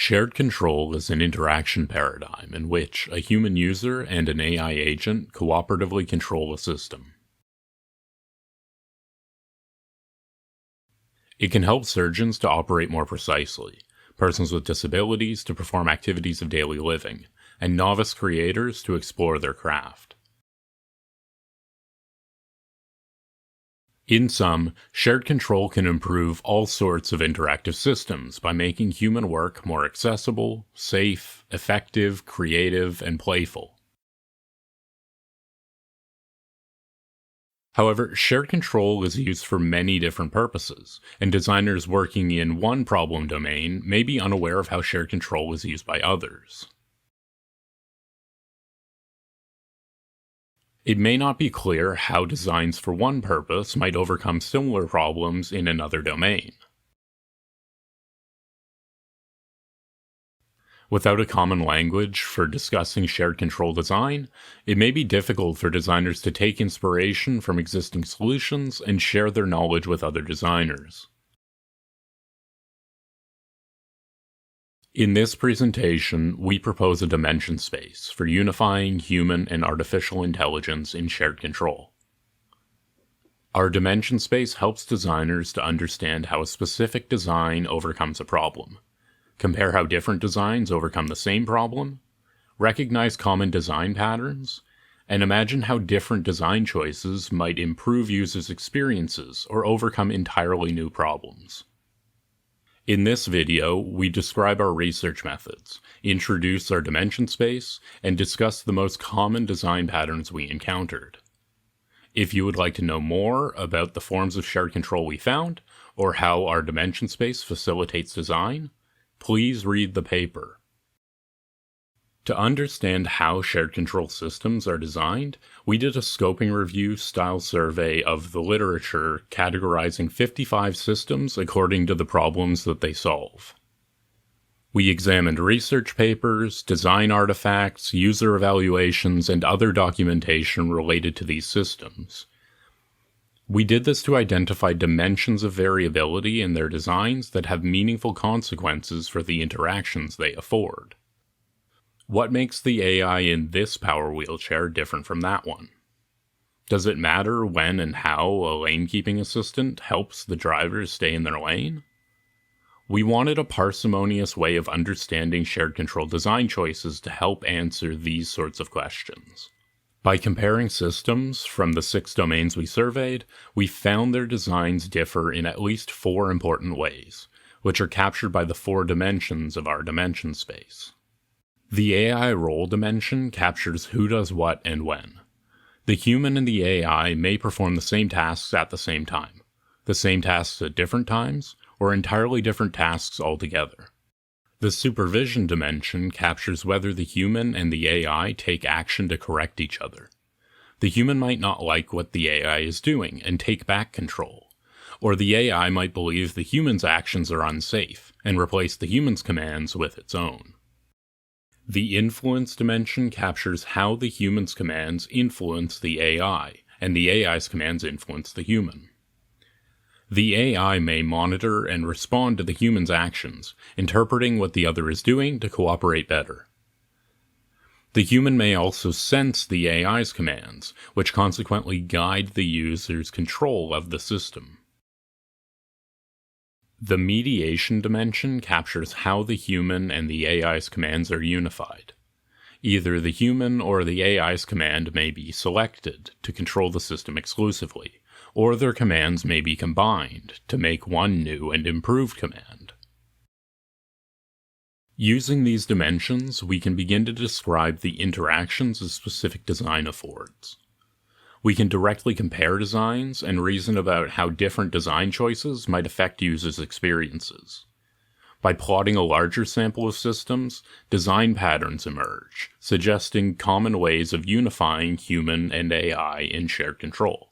Shared control is an interaction paradigm in which a human user and an AI agent cooperatively control a system. It can help surgeons to operate more precisely, persons with disabilities to perform activities of daily living, and novice creators to explore their craft. In sum, shared control can improve all sorts of interactive systems by making human work more accessible, safe, effective, creative, and playful. However, shared control is used for many different purposes, and designers working in one problem domain may be unaware of how shared control is used by others. It may not be clear how designs for one purpose might overcome similar problems in another domain. Without a common language for discussing shared control design, it may be difficult for designers to take inspiration from existing solutions and share their knowledge with other designers. In this presentation, we propose a dimension space for unifying human and artificial intelligence in shared control. Our dimension space helps designers to understand how a specific design overcomes a problem, compare how different designs overcome the same problem, recognize common design patterns, and imagine how different design choices might improve users' experiences or overcome entirely new problems. In this video, we describe our research methods, introduce our dimension space, and discuss the most common design patterns we encountered. If you would like to know more about the forms of shared control we found, or how our dimension space facilitates design, please read the paper. To understand how shared control systems are designed, we did a scoping review style survey of the literature categorizing 55 systems according to the problems that they solve. We examined research papers, design artifacts, user evaluations, and other documentation related to these systems. We did this to identify dimensions of variability in their designs that have meaningful consequences for the interactions they afford. What makes the AI in this power wheelchair different from that one? Does it matter when and how a lane-keeping assistant helps the drivers stay in their lane? We wanted a parsimonious way of understanding shared control design choices to help answer these sorts of questions. By comparing systems from the 6 domains we surveyed, we found their designs differ in at least 4 important ways, which are captured by the 4 dimensions of our dimension space. The AI role dimension captures who does what and when. The human and the AI may perform the same tasks at the same time, the same tasks at different times, or entirely different tasks altogether. The supervision dimension captures whether the human and the AI take action to correct each other. The human might not like what the AI is doing and take back control, or the AI might believe the human's actions are unsafe and replace the human's commands with its own. The influence dimension captures how the human's commands influence the AI, and the AI's commands influence the human. The AI may monitor and respond to the human's actions, interpreting what the other is doing to cooperate better. The human may also sense the AI's commands, which consequently guide the user's control of the system. The mediation dimension captures how the human and the AI's commands are unified. Either the human or the AI's command may be selected to control the system exclusively, or their commands may be combined to make one new and improved command. Using these dimensions, we can begin to describe the interactions a specific design affords. We can directly compare designs and reason about how different design choices might affect users' experiences. By plotting a larger sample of systems, design patterns emerge, suggesting common ways of unifying human and AI in shared control.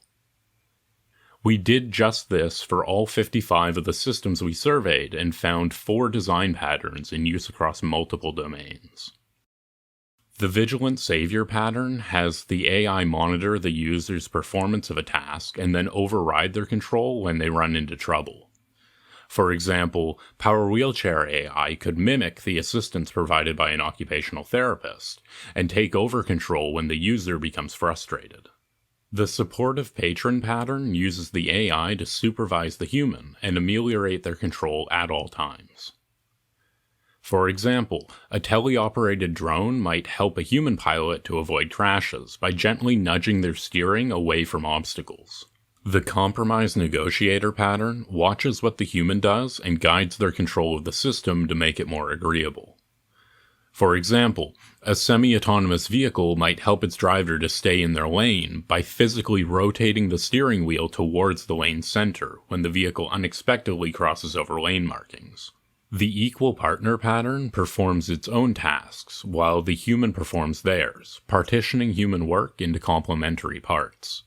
We did just this for all 55 of the systems we surveyed and found 4 design patterns in use across multiple domains. The Vigilant Savior pattern has the AI monitor the user's performance of a task and then override their control when they run into trouble. For example, Power Wheelchair AI could mimic the assistance provided by an occupational therapist and take over control when the user becomes frustrated. The supportive patron pattern uses the AI to supervise the human and ameliorate their control at all times. For example, a teleoperated drone might help a human pilot to avoid crashes by gently nudging their steering away from obstacles. The compromise negotiator pattern watches what the human does and guides their control of the system to make it more agreeable. For example, a semi-autonomous vehicle might help its driver to stay in their lane by physically rotating the steering wheel towards the lane's center when the vehicle unexpectedly crosses over lane markings. The equal partner pattern performs its own tasks while the human performs theirs, partitioning human work into complementary parts.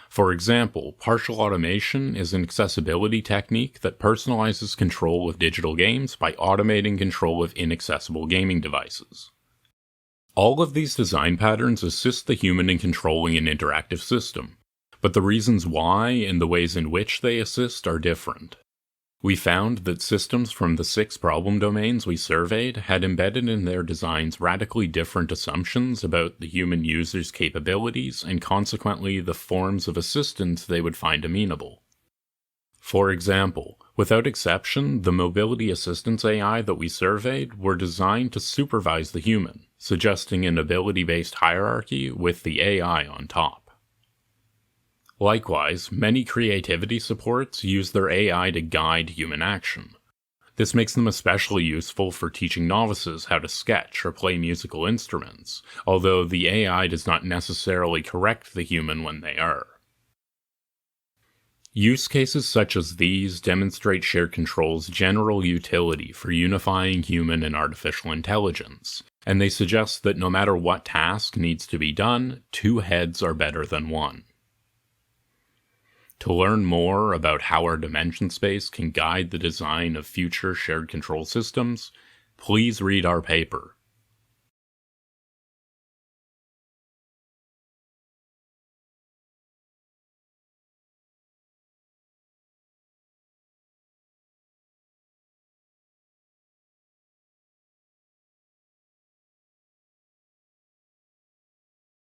For example, partial automation is an accessibility technique that personalizes control of digital games by automating control of inaccessible gaming devices. All of these design patterns assist the human in controlling an interactive system, but the reasons why and the ways in which they assist are different. We found that systems from the 6 problem domains we surveyed had embedded in their designs radically different assumptions about the human user's capabilities and consequently the forms of assistance they would find amenable. For example, without exception, the mobility assistance AI that we surveyed were designed to supervise the human, suggesting an ability-based hierarchy with the AI on top. Likewise, many creativity supports use their AI to guide human action. This makes them especially useful for teaching novices how to sketch or play musical instruments, although the AI does not necessarily correct the human when they err. Use cases such as these demonstrate shared control's general utility for unifying human and artificial intelligence, and they suggest that no matter what task needs to be done, 2 heads are better than 1. To learn more about how our dimension space can guide the design of future shared control systems, please read our paper,